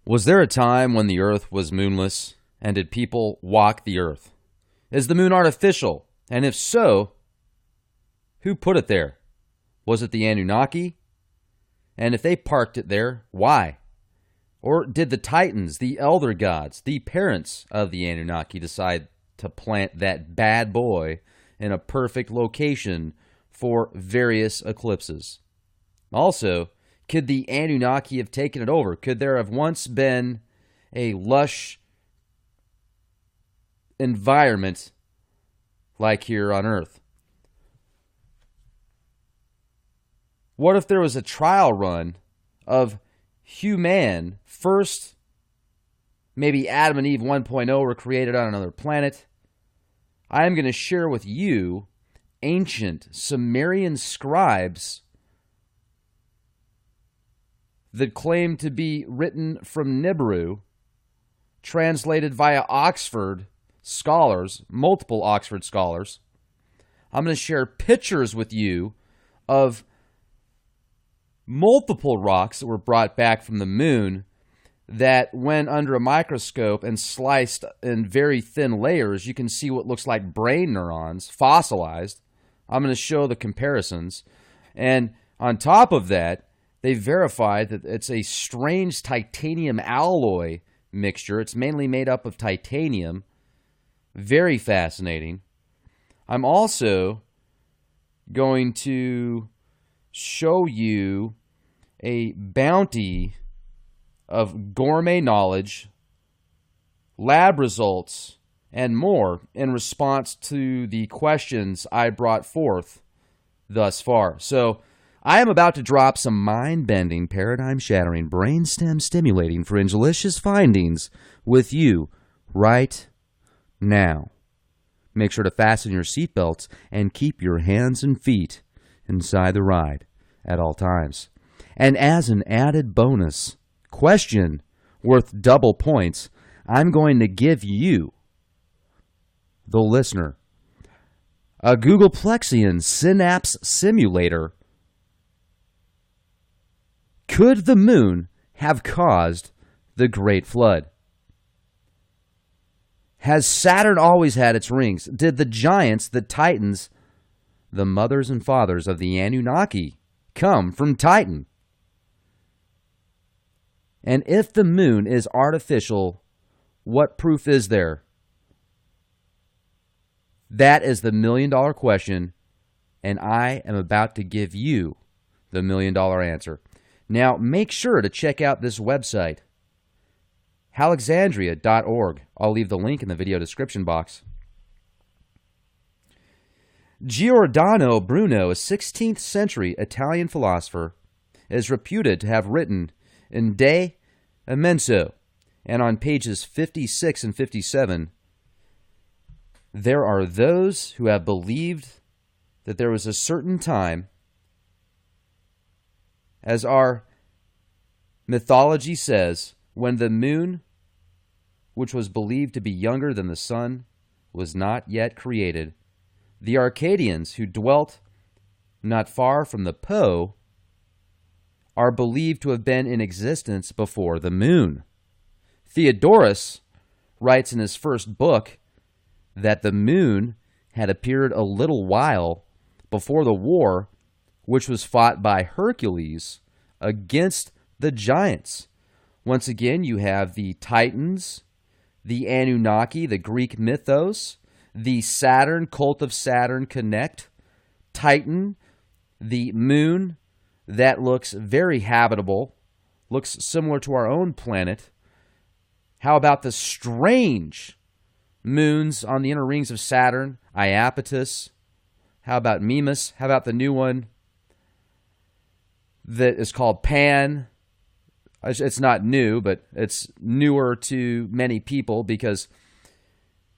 Was there a time when the earth was moonless, and did people walk the earth? Is the moon artificial? And if so, who put it there? Was it the Anunnaki? And if they parked it there, why? Or did the Titans, the elder gods, the parents of the Anunnaki, decide to plant that bad boy in a perfect location for various eclipses? Also, could the Anunnaki have taken it over? Could there have once been a lush environment like here on Earth? What if there was a trial run of human, first, maybe Adam and Eve 1.0 were created on another planet? I am going to share with you ancient Sumerian scribes that claim to be written from Nibiru, translated via Oxford scholars, multiple Oxford scholars. I'm going to share pictures with you of multiple rocks that were brought back from the moon that, when under a microscope and sliced in very thin layers, you can see what looks like brain neurons, fossilized. I'm going to show the comparisons. And on top of that, they verified that it's a strange titanium alloy mixture. It's mainly made up of titanium. Very fascinating. I'm also going to show you a bounty of gourmet knowledge, lab results, and more in response to the questions I brought forth thus far. So I am about to drop some mind-bending, paradigm-shattering, brainstem-stimulating, fringelicious findings with you right now. Make sure to fasten your seatbelts and keep your hands and feet inside the ride at all times. And as an added bonus question worth double points, I'm going to give you, the listener, a Googleplexian synapse simulator. Could the moon have caused the Great Flood? Has Saturn always had its rings? Did the giants, the Titans, the mothers and fathers of the Anunnaki, come from Titan? And if the moon is artificial, what proof is there? That is the million-dollar question, and I am about to give you the million-dollar answer. Now, make sure to check out this website, Alexandria.org. I'll leave the link in the video description box. Giordano Bruno, a 16th century Italian philosopher, is reputed to have written in De Immenso, and on pages 56 and 57, there are those who have believed that there was a certain time, as our mythology says, when the moon, which was believed to be younger than the sun, was not yet created. The Arcadians, who dwelt not far from the Po, are believed to have been in existence before the moon. Theodorus writes in his first book that the moon had appeared a little while before the war which was fought by Hercules against the giants. Once again, you have the Titans, the Anunnaki, the Greek mythos, the Saturn, cult of Saturn connect, Titan, the moon that looks very habitable, looks similar to our own planet. How about the strange moons on the inner rings of Saturn, Iapetus? How about Mimas? How about the new one that is called Pan? It's not new, but it's newer to many people because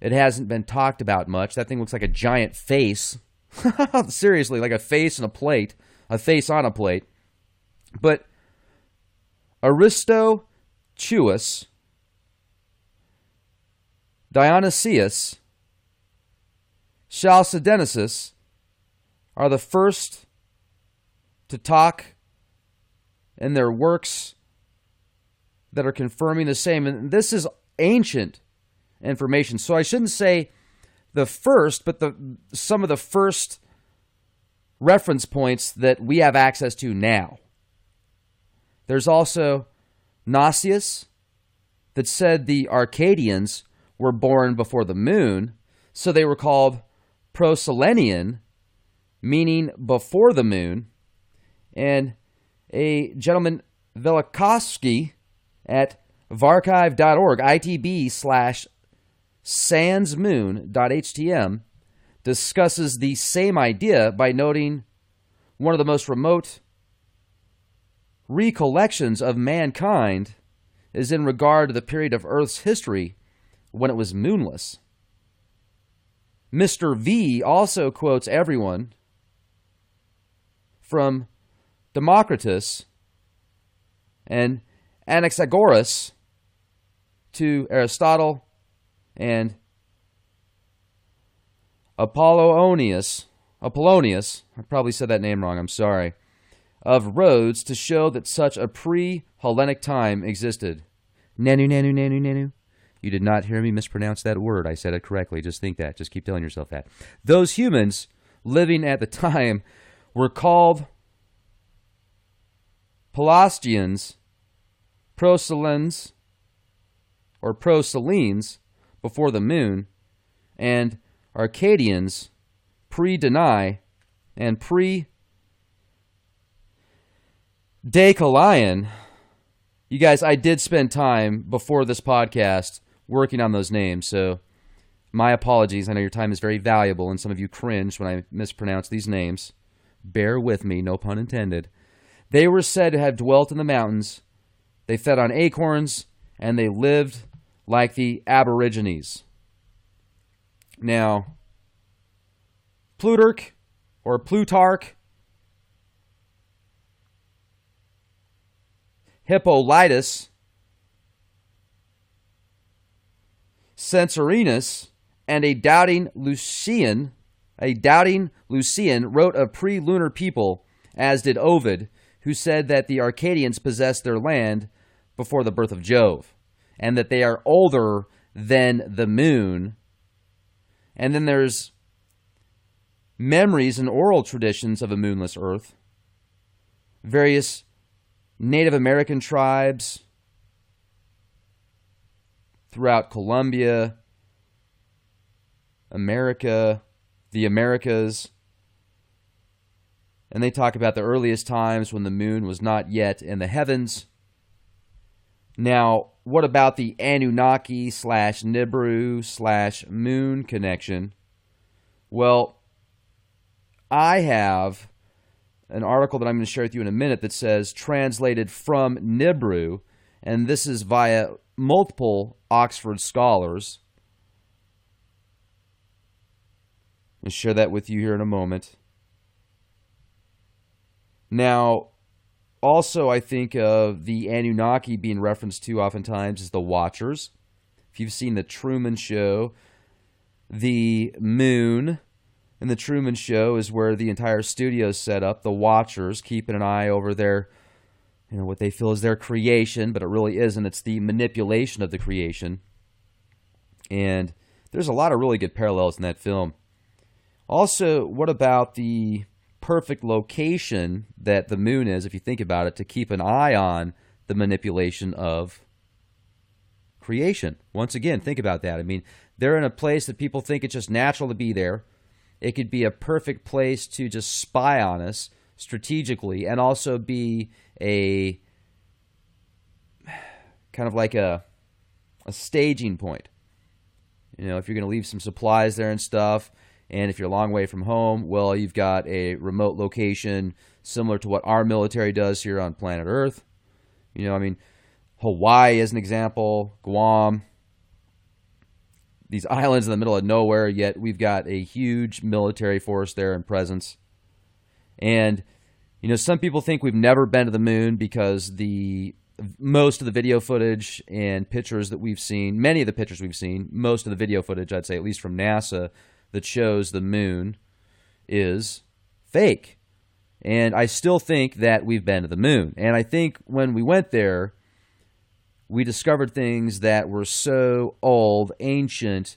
it hasn't been talked about much. That thing looks like a giant face. Seriously, like a face and a plate. A face on a plate. But Aristochus, Dionysius, Chalcedonius are the first to talk in their works that are confirming the same. And this is ancient information. So I shouldn't say the first, but some of the first reference points that we have access to now. There's also Gnostius that said the Arcadians were born before the moon, so they were called Proselenian, meaning before the moon. And a gentleman, Velikovsky, at varchive.org, itb/sansmoon.htm, discusses the same idea by noting one of the most remote recollections of mankind is in regard to the period of Earth's history when it was moonless. Mr. V also quotes everyone from Democritus and Anaxagoras to Aristotle and Apollonius, I probably said that name wrong, I'm sorry, of Rhodes to show that such a pre-Hellenic time existed. Nanu. You did not hear me mispronounce that word. I said it correctly. Just think that. Just keep telling yourself that. Those humans living at the time were called Pelasgians, Proselens, or Proselenes before the moon, and Arcadians, pre-Danae, and pre-Deucalion. You guys, I did spend time before this podcast working on those names, so my apologies. I know your time is very valuable, and some of you cringe when I mispronounce these names. Bear with me, no pun intended. They were said to have dwelt in the mountains. They fed on acorns, and they lived like the Aborigines. Now, Plutarch, Hippolytus, Censorinus, and a doubting Lucian wrote of pre-lunar people, as did Ovid, who said that the Arcadians possessed their land before the birth of Jove, and that they are older than the moon. And then there's memories and oral traditions of a moonless Earth. Various Native American tribes throughout Colombia, America, the Americas, and they talk about the earliest times when the moon was not yet in the heavens. Now, what about the Anunnaki / Nibiru / moon connection? Well, I have an article that I'm going to share with you in a minute that says translated from Nibiru, and this is via multiple Oxford scholars. I'll share that with you here in a moment. Now, also I think of the Anunnaki being referenced to oftentimes as the Watchers. If you've seen the Truman Show, the moon in the Truman Show is where the entire studio is set up. The Watchers keeping an eye over their, what they feel is their creation, but it really isn't. It's the manipulation of the creation. And there's a lot of really good parallels in that film. Also, what about the perfect location that the moon is, if you think about it, to keep an eye on the manipulation of creation? Once again, think about that. I mean, they're in a place that people think it's just natural to be there. It could be a perfect place to just spy on us strategically, and also be a kind of like a staging point. If you're going to leave some supplies there and stuff, and if you're a long way from home, well, you've got a remote location similar to what our military does here on planet Earth. Hawaii is an example, Guam, these islands in the middle of nowhere, yet we've got a huge military force there and presence. And, some people think we've never been to the moon because most of the video footage and pictures that we've seen, many of the pictures we've seen, most of the video footage, I'd say, at least from NASA, that shows the moon is fake. And I still think that we've been to the moon. And I think when we went there, we discovered things that were so old, ancient,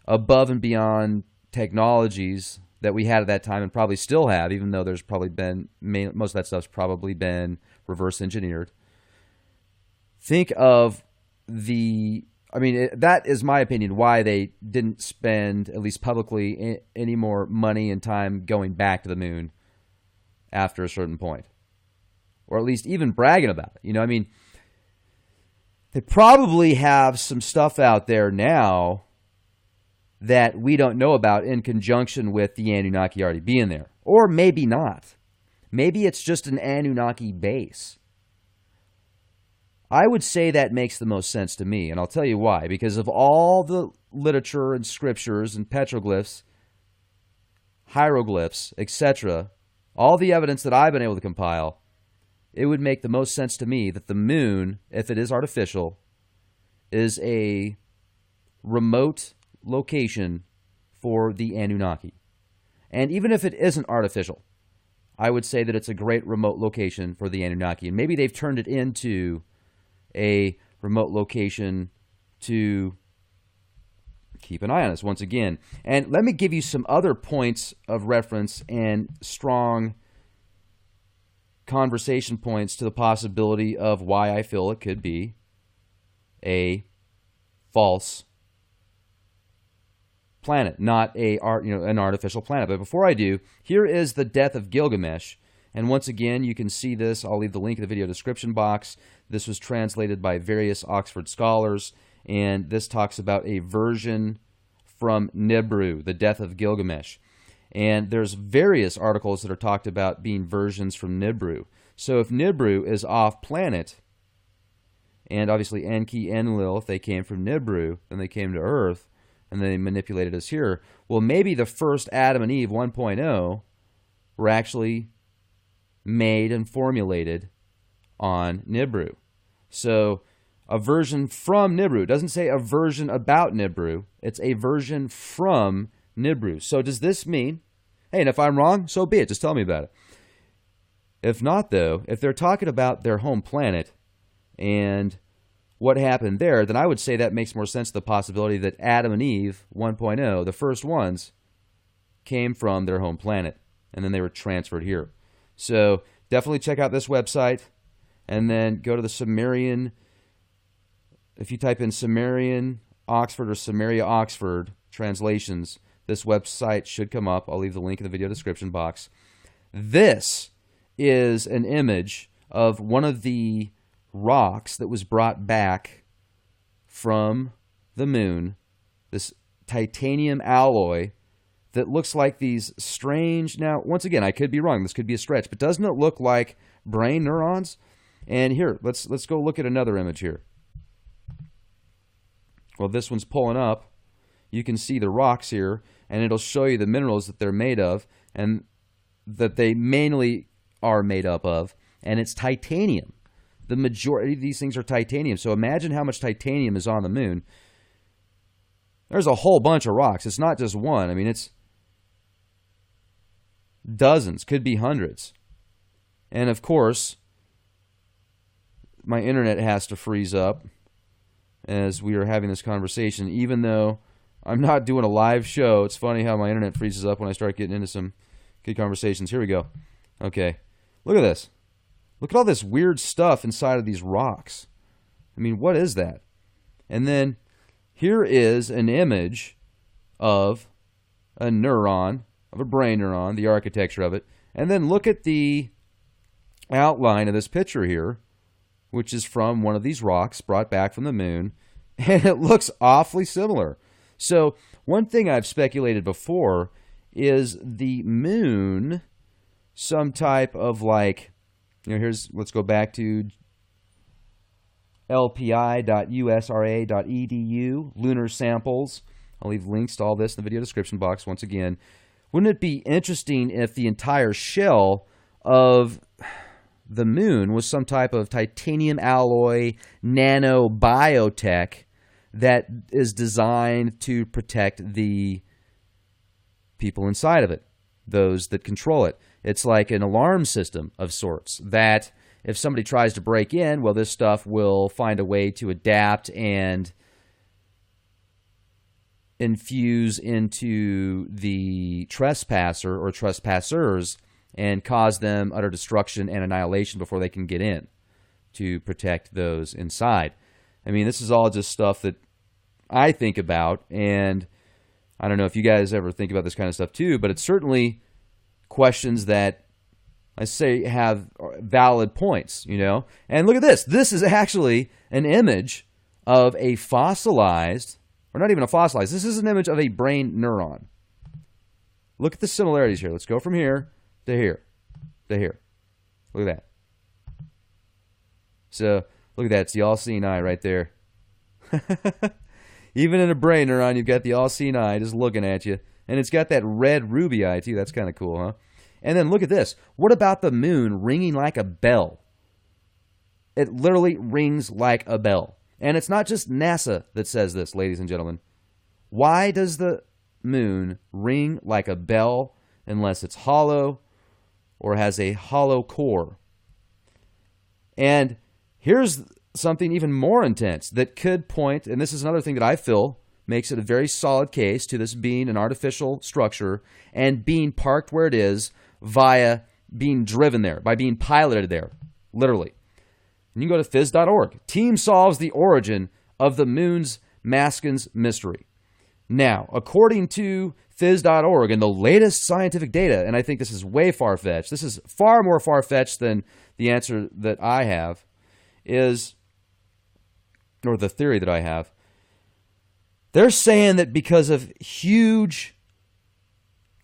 above and beyond technologies that we had at that time and probably still have, even though there's probably been, most of that stuff's probably been reverse engineered. Think of that is my opinion, why they didn't spend, at least publicly, any more money and time going back to the moon after a certain point. Or at least even bragging about it. They probably have some stuff out there now that we don't know about in conjunction with the Anunnaki already being there. Or maybe not. Maybe it's just an Anunnaki base. I would say that makes the most sense to me, and I'll tell you why. Because of all the literature and scriptures and petroglyphs, hieroglyphs, etc., all the evidence that I've been able to compile, it would make the most sense to me that the moon, if it is artificial, is a remote location for the Anunnaki. And even if it isn't artificial, I would say that it's a great remote location for the Anunnaki. And maybe they've turned it into a remote location to keep an eye on us once again. And let me give you some other points of reference and strong conversation points to the possibility of why I feel it could be a false planet, not an artificial planet. But before I do, here is the death of Gilgamesh. And once again, you can see this. I'll leave the link in the video description box. This was translated by various Oxford scholars, and this talks about a version from Nibiru, the death of Gilgamesh. And there's various articles that are talked about being versions from Nibiru. So if Nibiru is off-planet, and obviously Enki and Lilith, they came from Nibiru, then they came to Earth, and they manipulated us here. Well, maybe the first Adam and Eve 1.0 were actually made and formulated on Nibiru. So a version from Nibiru. It doesn't say a version about Nibiru. It's a version from Nibiru. So does this mean, hey, and if I'm wrong, so be it. Just tell me about it. If not, though, if they're talking about their home planet and what happened there, then I would say that makes more sense to the possibility that Adam and Eve 1.0, the first ones, came from their home planet, and then they were transferred here. So definitely check out this website, and then go to the Sumerian. If you type in Sumerian Oxford or Sumeria Oxford translations, this website should come up. I'll leave the link in the video description box. This is an image of one of the rocks that was brought back from the moon, this titanium alloy that looks like these strange, now, once again, I could be wrong, this could be a stretch, but doesn't it look like brain neurons? And here, let's go look at another image here. Well, this one's pulling up. You can see the rocks here, and it'll show you the minerals that they're made of, and that they mainly are made up of, and it's titanium. The majority of these things are titanium. So imagine how much titanium is on the moon. There's a whole bunch of rocks. It's not just one. I mean, it's dozens, could be hundreds. And of course, my internet has to freeze up as we are having this conversation, even though I'm not doing a live show. It's funny how my internet freezes up when I start getting into some good conversations. Here we go. Okay. Look at this. Look at all this weird stuff inside of these rocks. I mean, what is that? And then here is an image of a neuron, of a brain neuron, the architecture of it. And then look at the outline of this picture here, which is from one of these rocks brought back from the moon. And it looks awfully similar. So one thing I've speculated before is the moon some type of like, let's go back to lpi.usra.edu, lunar samples. I'll leave links to all this in the video description box once again. Wouldn't it be interesting if the entire shell of the moon was some type of titanium alloy nano biotech that is designed to protect the people inside of it, those that control it? It's like an alarm system of sorts that if somebody tries to break in, well, this stuff will find a way to adapt and infuse into the trespasser or trespassers and cause them utter destruction and annihilation before they can get in to protect those inside. I mean, this is all just stuff that I think about, and I don't know if you guys ever think about this kind of stuff too, but it's certainly questions that I say have valid points, you know? And look at this. This is actually an image of a fossilized, or not even a fossilized, this is an image of a brain neuron. Look at the similarities here. Let's go from here to here to here. Look at that. So, look at that. It's the all-seeing eye right there. Even in a brain neuron, you've got the all-seeing eye just looking at you. And it's got that red ruby eye, too. That's kind of cool, huh? And then look at this. What about the moon ringing like a bell? It literally rings like a bell. And it's not just NASA that says this, ladies and gentlemen. Why does the moon ring like a bell unless it's hollow or has a hollow core? And here's something even more intense that could point, and this is another thing that I feel makes it a very solid case to this being an artificial structure and being parked where it is via being driven there, by being piloted there, literally. And you can go to phys.org. Team solves the origin of the moon's Maskins mystery. Now, according to phys.org and the latest scientific data, and I think this is way far-fetched, this is far more far-fetched than the answer that I have, is, or the theory that I have, they're saying that because of huge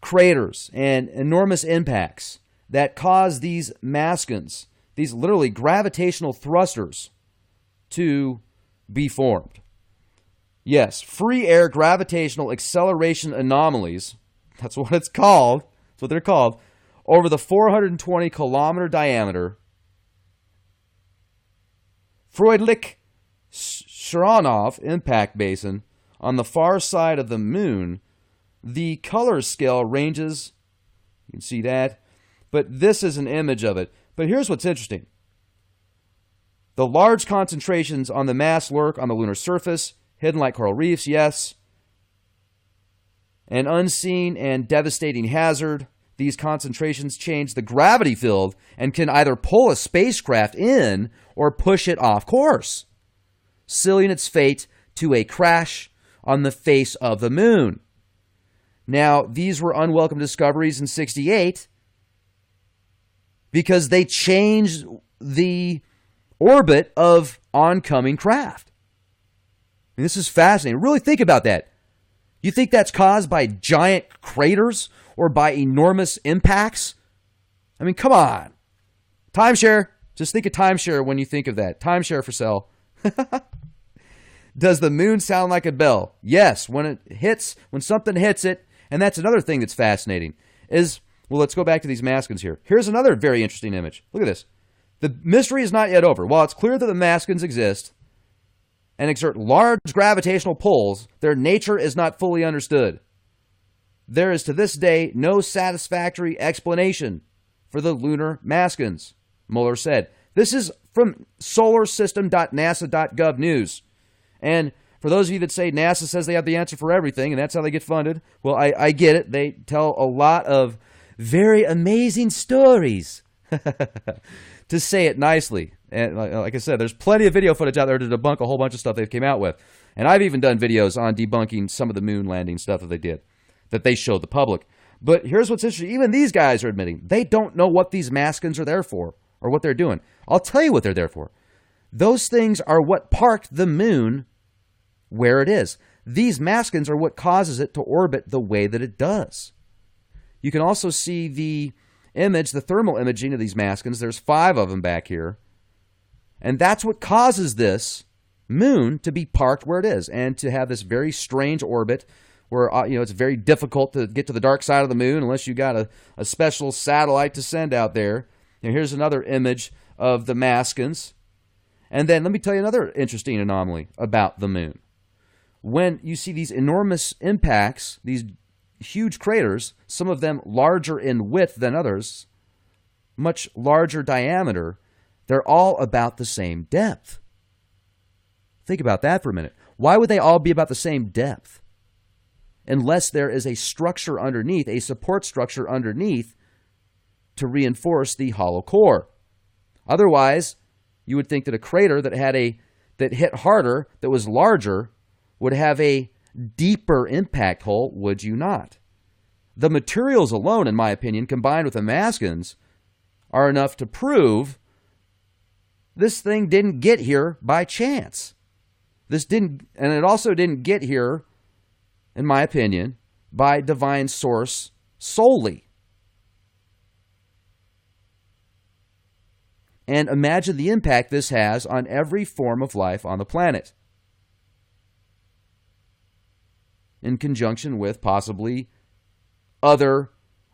craters and enormous impacts that cause these Maskins, these literally gravitational thrusters, to be formed. Yes, free air gravitational acceleration anomalies, that's what it's called, that's what they're called, over the 420-kilometer diameter Freundlich-Sharonov impact basin on the far side of the moon. The color scale ranges, you can see that, but this is an image of it. But here's what's interesting. The large concentrations on the mass lurk on the lunar surface, hidden like coral reefs, yes. An unseen and devastating hazard. These concentrations change the gravity field and can either pull a spacecraft in or push it off course, sealing its fate to a crash on the face of the moon. Now, these were unwelcome discoveries in '68 because they changed the orbit of oncoming craft. And this is fascinating. Really think about that. You think that's caused by giant craters or by enormous impacts? I mean, come on. Timeshare. Just think of timeshare when you think of that. Timeshare for sale. Does the moon sound like a bell? Yes. When something hits it, and that's another thing that's fascinating, is, well, let's go back to these Maskins here. Here's another very interesting image. Look at this. The mystery is not yet over. While it's clear that the Maskins exist and exert large gravitational pulls, their nature is not fully understood. There is to this day no satisfactory explanation for the lunar Maskins, Mueller said. This is from solarsystem.nasa.gov news. And for those of you that say NASA says they have the answer for everything and that's how they get funded, well, I get it. They tell a lot of very amazing stories, to say it nicely. And like I said, there's plenty of video footage out there to debunk a whole bunch of stuff they've came out with. And I've even done videos on debunking some of the moon landing stuff that they did, that they showed the public. But here's what's interesting. Even these guys are admitting they don't know what these Maskins are there for or what they're doing. I'll tell you what they're there for. Those things are what parked the moon where it is. These Maskins are what causes it to orbit the way that it does. You can also see the image, the thermal imaging of these Maskins. There's 5 of them back here. And that's what causes this moon to be parked where it is and to have this very strange orbit where it's very difficult to get to the dark side of the moon unless you got a special satellite to send out there. Here's another image of the Maskins. And then let me tell you another interesting anomaly about the moon. When you see these enormous impacts, these huge craters, some of them larger in width than others, much larger diameter, They're all about the same depth. Think about that for a minute. Why would they all be about the same depth? Unless there is a structure underneath, a support structure underneath to reinforce the hollow core. Otherwise, you would think that a crater that hit harder, that was larger, would have a deeper impact hole, would you not? The materials alone, in my opinion, combined with the maskins, are enough to prove this thing didn't get here by chance. And it also didn't get here, in my opinion, by divine source solely. And imagine the impact this has on every form of life on the planet, in conjunction with possibly other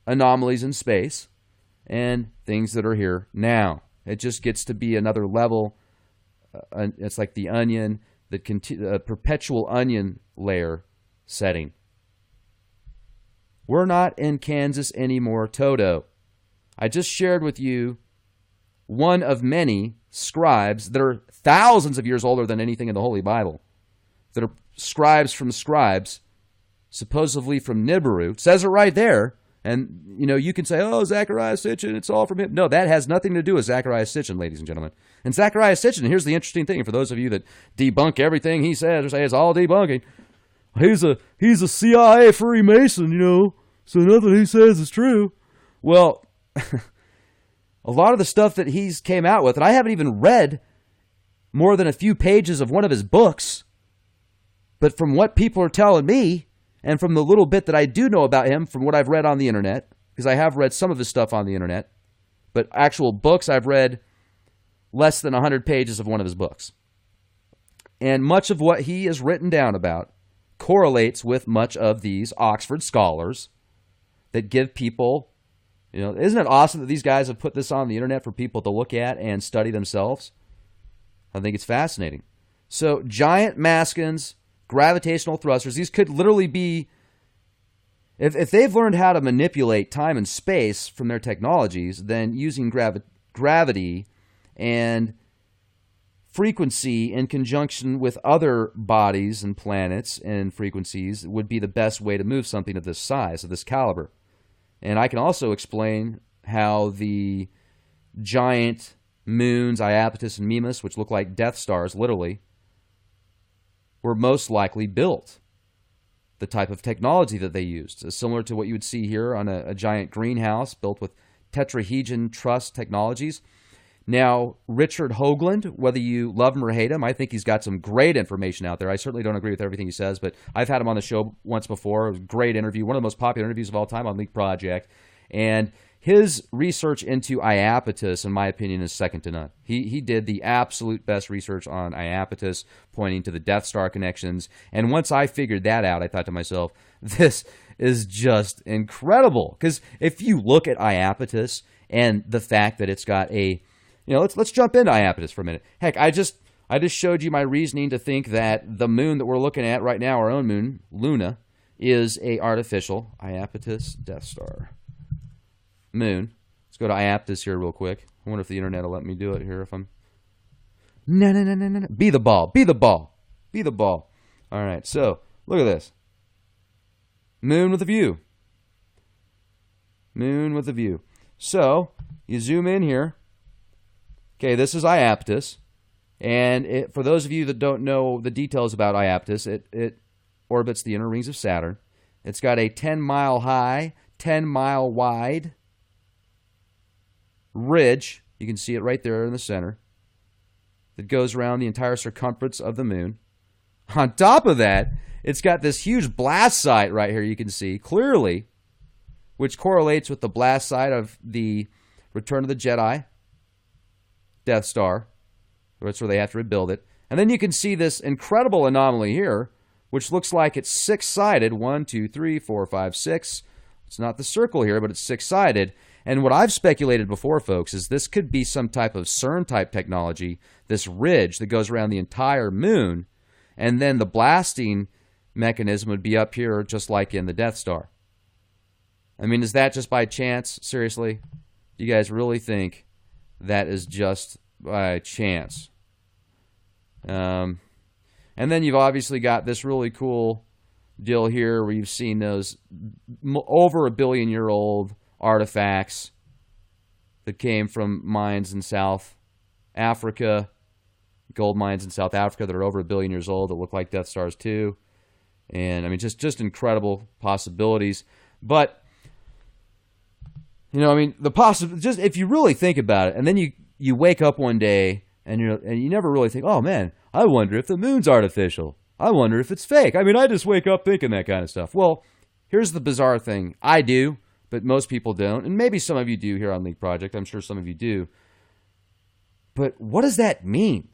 anomalies in space and things that are here now. It just gets to be another level. It's like the onion, the perpetual onion layer setting. We're not in Kansas anymore, Toto. I just shared with you one of many scribes that are thousands of years older than anything in the Holy Bible, that are scribes from scribes, supposedly from Nibiru. It says it right there. And, you can say, oh, Zechariah Sitchin, it's all from him. No, that has nothing to do with Zechariah Sitchin, ladies and gentlemen. And Zechariah Sitchin, here's the interesting thing, for those of you that debunk everything he says or say it's all debunking, he's a CIA Freemason, so nothing he says is true. Well, a lot of the stuff that he's came out with, and I haven't even read more than a few pages of one of his books, but from what people are telling me, and from the little bit that I do know about him, from what I've read on the internet, because I have read some of his stuff on the internet, but actual books, I've read less than 100 pages of one of his books. And much of what he has written down about correlates with much of these Oxford scholars that give people, isn't it awesome that these guys have put this on the internet for people to look at and study themselves? I think it's fascinating. So giant maskins, gravitational thrusters, these could literally be, if they've learned how to manipulate time and space from their technologies, then using gravity and frequency in conjunction with other bodies and planets and frequencies would be the best way to move something of this size, of this caliber. And I can also explain how the giant moons, Iapetus and Mimas, which look like Death Stars, literally, were most likely built. The type of technology that they used is similar to what you would see here on a giant greenhouse built with tetrahedron truss technologies. Now, Richard Hoagland, whether you love him or hate him, I think he's got some great information out there. I certainly don't agree with everything he says, but I've had him on the show once before. It was a great interview, one of the most popular interviews of all time on Leak Project. And his research into Iapetus, in my opinion, is second to none. He did the absolute best research on Iapetus, pointing to the Death Star connections. And once I figured that out, I thought to myself, this is just incredible. Because if you look at Iapetus and the fact that it's got a, let's jump into Iapetus for a minute. Heck, I just showed you my reasoning to think that the moon that we're looking at right now, our own moon, Luna, is a artificial Iapetus Death Star moon. Let's go to Iapetus here real quick. I wonder if the internet will let me do it here. If I'm no. Be the ball. All right, so look at this. Moon with a view. So you zoom in here. Okay, this is Iapetus, and for those of you that don't know the details about Iapetus, it orbits the inner rings of Saturn. It's got a 10-mile high, 10-mile wide ridge. You can see it right there in the center, that goes around the entire circumference of the moon. On top of that, it's got this huge blast site right here, you can see clearly, which correlates with the blast site of the Return of the Jedi Death Star. That's where they have to rebuild it. And then you can see this incredible anomaly here, which looks like it's six-sided. 1, 2, 3, 4, 5, 6. It's not the circle here, but it's six-sided. And what I've speculated before, folks, is this could be some type of CERN-type technology, this ridge that goes around the entire moon, and then the blasting mechanism would be up here just like in the Death Star. I mean, is that just by chance? Seriously? Do you guys really think that is just by chance. And then you've obviously got this really cool deal here where you've seen those over 1 billion year old artifacts that came from mines in South Africa, gold mines in South Africa that are over 1 billion years old that look like Death Stars too. And I mean, just incredible possibilities. But, you know, I mean, just if you really think about it, and then you wake up one day and you never really think, oh man, I wonder if the moon's artificial. I wonder if it's fake. I mean, I just wake up thinking that kind of stuff. Well, here's the bizarre thing. I do, but most people don't. And maybe some of you do here on Leak Project. I'm sure some of you do. But what does that mean?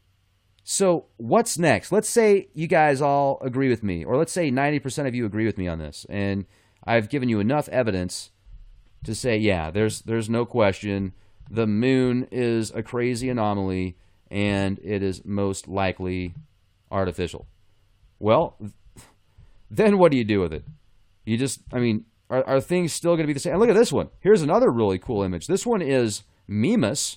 So what's next? Let's say you guys all agree with me, or let's say 90% of you agree with me on this, and I've given you enough evidence to say, yeah, there's no question the moon is a crazy anomaly and it is most likely artificial. Well, then what do you do with it? You just, I mean, are things still going to be the same? And look at this one. Here's another really cool image. This one is Mimas,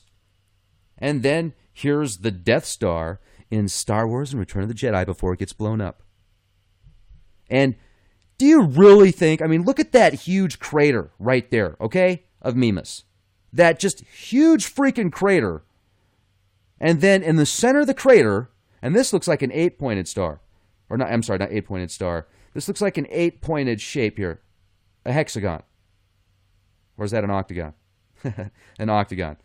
and then here's the Death Star in Star Wars and Return of the Jedi before it gets blown up. And do you really think, I mean, look at that huge crater right there, okay, of Mimas. That just huge freaking crater. And then in the center of the crater, and this looks like an 8-pointed star. Or not, I'm sorry, not 8-pointed star. This looks like an 8-pointed shape here. A hexagon. Or is that an octagon? An octagon.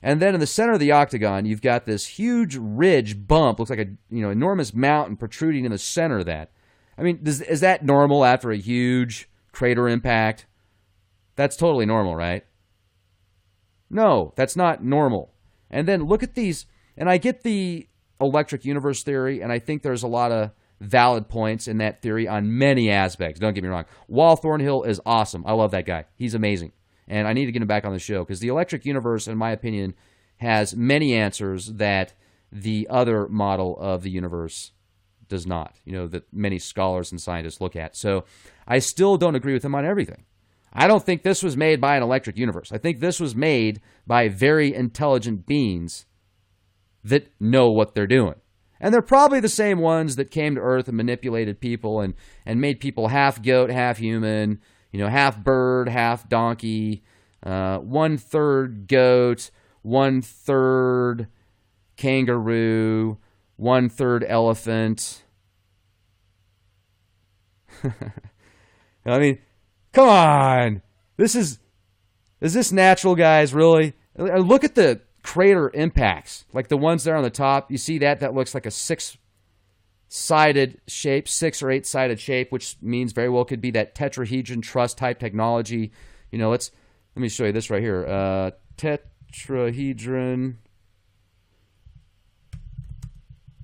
And then in the center of the octagon, you've got this huge ridge bump. Looks like a enormous mountain protruding in the center of that. I mean, is that normal after a huge crater impact? That's totally normal, right? No, that's not normal. And then look at these, and I get the electric universe theory, and I think there's a lot of valid points in that theory on many aspects. Don't get me wrong. Wal Thornhill is awesome. I love that guy. He's amazing. And I need to get him back on the show because the electric universe, in my opinion, has many answers that the other model of the universe does not, that many scholars and scientists look at. So I still don't agree with him on everything. I don't think this was made by an electric universe. I think this was made by very intelligent beings that know what they're doing. And they're probably the same ones that came to Earth and manipulated people and made people half goat, half human, half bird, half donkey, 1/3 goat, 1/3 kangaroo, 1/3 elephant. I mean, come on. Is this natural, guys, really? Look at the crater impacts, like the ones there on the top. You see that? That looks like a 6-sided shape, 6 or 8-sided shape, which means very well could be that tetrahedron truss type technology. Let me show you this right here. Tetrahedron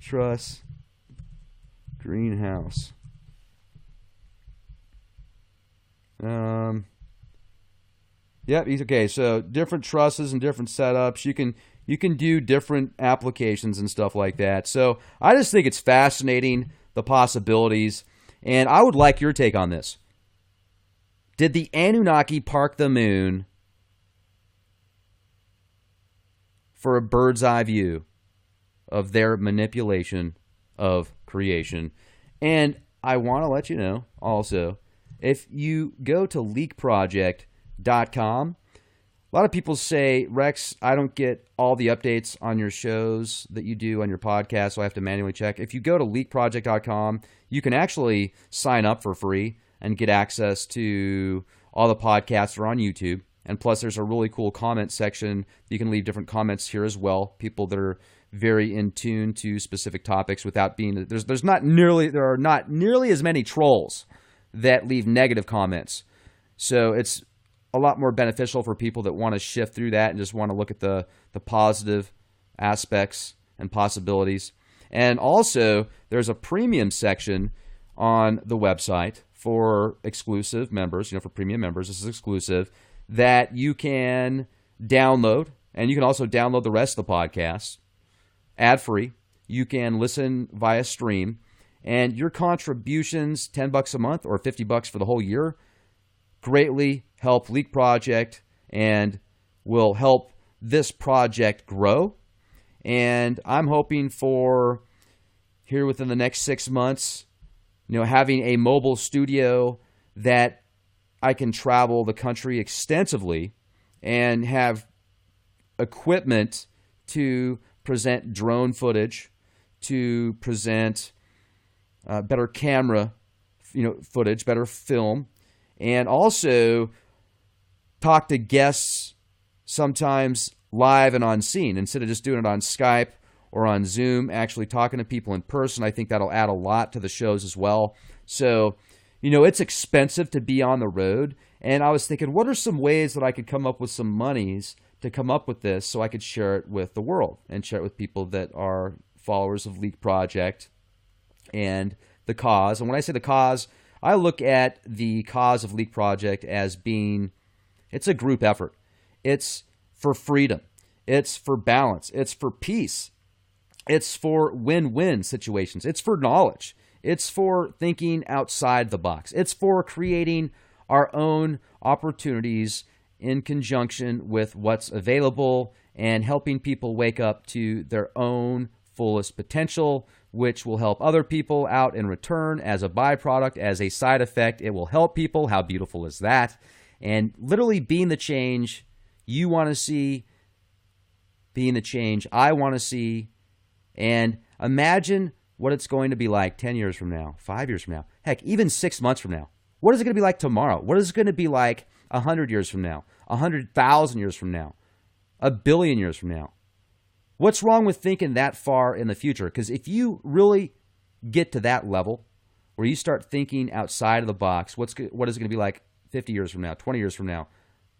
truss greenhouse. Yep. Okay. So different trusses and different setups. You can do different applications and stuff like that. So I just think it's fascinating, the possibilities, and I would like your take on this. Did the Anunnaki park the moon for a bird's eye view of their manipulation of creation? And I want to let you know also, if you go to leakproject.com, a lot of people say, Rex, I don't get all the updates on your shows that you do on your podcast, so I have to manually check. If you go to leakproject.com, you can actually sign up for free and get access to all the podcasts that are on YouTube. And plus, there's a really cool comment section. You can leave different comments here as well. People that are very in tune to specific topics without being there are not nearly as many trolls that leave negative comments. So it's a lot more beneficial for people that want to shift through that and just want to look at the positive aspects and possibilities. And also, there's a premium section on the website for exclusive members, for premium members. This is exclusive, that you can download, and you can also download the rest of the podcast ad-free. You can listen via stream, and your contributions, $10 a month or $50 for the whole year, greatly help Leak Project and will help this project grow. And I'm hoping for here within the next 6 months, having a mobile studio that I can travel the country extensively and have equipment to present drone footage, to present better camera, footage, better film, and also talk to guests sometimes live and on scene instead of just doing it on Skype or on Zoom, actually talking to people in person. I think that'll add a lot to the shows as well. So, it's expensive to be on the road. And I was thinking, what are some ways that I could come up with some monies to come up with this so I could share it with the world and share it with people that are followers of Leak Project and the cause. And when I say the cause, I look at the cause of Leak Project as being, it's a group effort. It's for freedom. It's for balance. It's for peace. It's for win-win situations. It's for knowledge. It's for thinking outside the box. It's for creating our own opportunities in conjunction with what's available and helping people wake up to their own fullest potential, which will help other people out in return as a byproduct, as a side effect. It will help people. How beautiful is that? And literally being the change you want to see, being the change I want to see, and imagine what it's going to be like 10 years from now, 5 years from now, heck, even 6 months from now. What is it going to be like tomorrow? What is it going to be like 100 years from now, 100,000 years from now, 1,000,000,000 years from now? What's wrong with thinking that far in the future? Because if you really get to that level where you start thinking outside of the box, what is it going to be like 50 years from now, 20 years from now,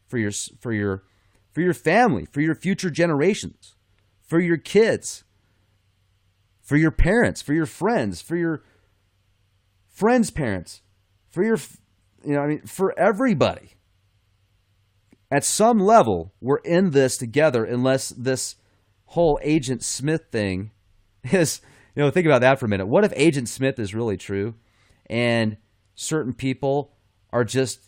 for your family, for your future generations, for your kids, for your parents, for your friends, for your friends' parents, for your, for everybody. At some level, we're in this together unless this whole Agent Smith thing is, think about that for a minute. What if Agent Smith is really true and certain people are just,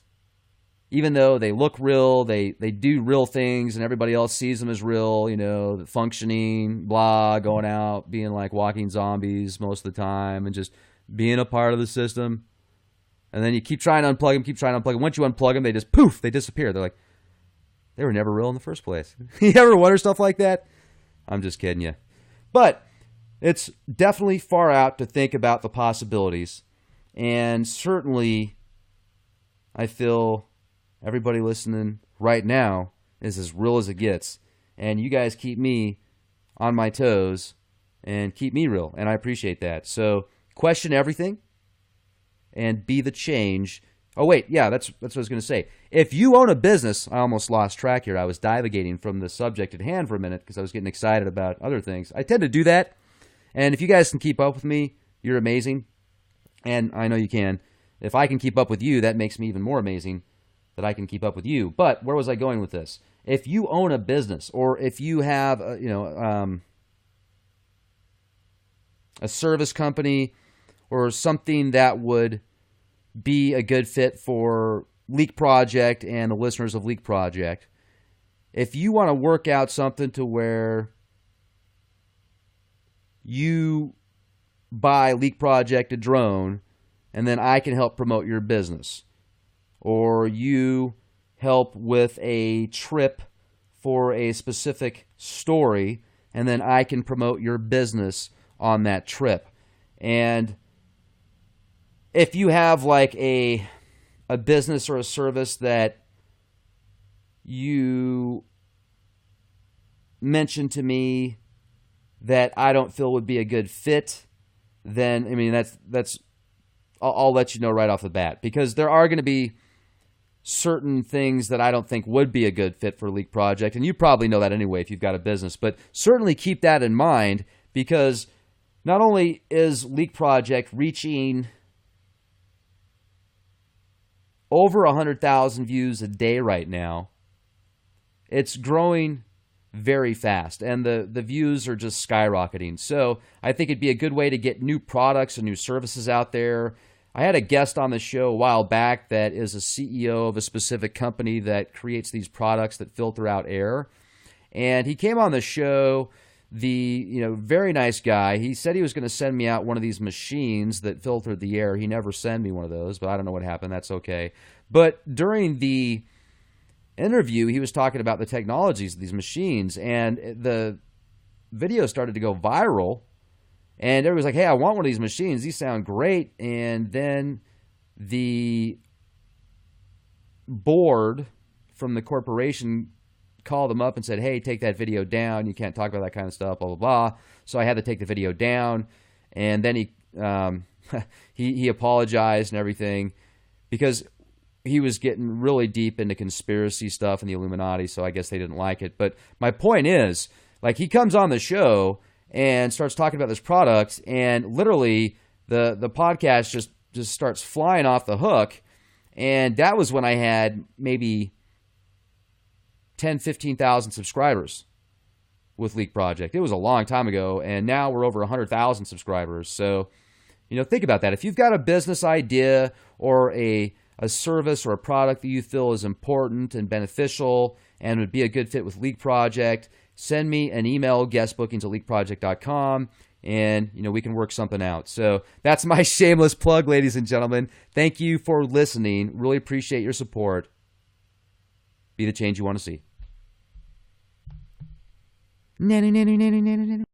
even though they look real, they do real things and everybody else sees them as real, functioning, blah, going out, being like walking zombies most of the time and just being a part of the system. And then you keep trying to unplug them, Once you unplug them, they just poof, they disappear. They're like, they were never real in the first place. You ever wonder stuff like that? I'm just kidding you. But it's definitely far out to think about the possibilities. And certainly, I feel everybody listening right now is as real as it gets. And you guys keep me on my toes and keep me real. And I appreciate that. So question everything and be the change. Oh, wait. Yeah, that's what I was going to say. If you own a business, I almost lost track here. I was divagating from the subject at hand for a minute because I was getting excited about other things. I tend to do that. And if you guys can keep up with me, you're amazing. And I know you can. If I can keep up with you, that makes me even more amazing that I can keep up with you. But where was I going with this? If you own a business or if you have, a service company or something that would be a good fit for Leak Project and the listeners of Leak Project, if you want to work out something to where you buy Leak Project a drone and then I can help promote your business, or you help with a trip for a specific story and then I can promote your business on that trip. And if you have like a business or a service that you mentioned to me that I don't feel would be a good fit, then I'll let you know right off the bat, because there are going to be certain things that I don't think would be a good fit for Leak Project, and you probably know that anyway if you've got a business, but certainly keep that in mind, because not only is Leak Project reaching over 100,000 views a day right now, it's growing very fast, and the views are just skyrocketing. So I think it'd be a good way to get new products and new services out there. I had a guest on the show a while back that is a CEO of a specific company that creates these products that filter out air. And he came on the show very nice guy, he said he was going to send me out one of these machines that filtered the air. He never sent me one of those, but I don't know what happened. That's okay. But during the interview, he was talking about the technologies of these machines, and the video started to go viral, and everybody's like, hey, I want one of these machines. These sound great. And then the board from the corporation called him up and said, hey, take that video down. You can't talk about that kind of stuff, blah, blah, blah. So I had to take the video down. And then he apologized and everything because he was getting really deep into conspiracy stuff and the Illuminati, so I guess they didn't like it. But my point is, like, he comes on the show and starts talking about this product, and literally the podcast just starts flying off the hook. And that was when I had maybe 10, 15,000 subscribers with Leak Project. It was a long time ago, and now we're over 100,000 subscribers. So, think about that. If you've got a business idea or a service or a product that you feel is important and beneficial and would be a good fit with Leak Project, send me an email, guestbookings@leakproject.com, and we can work something out. So that's my shameless plug, ladies and gentlemen. Thank you for listening. Really appreciate your support. Be the change you want to see.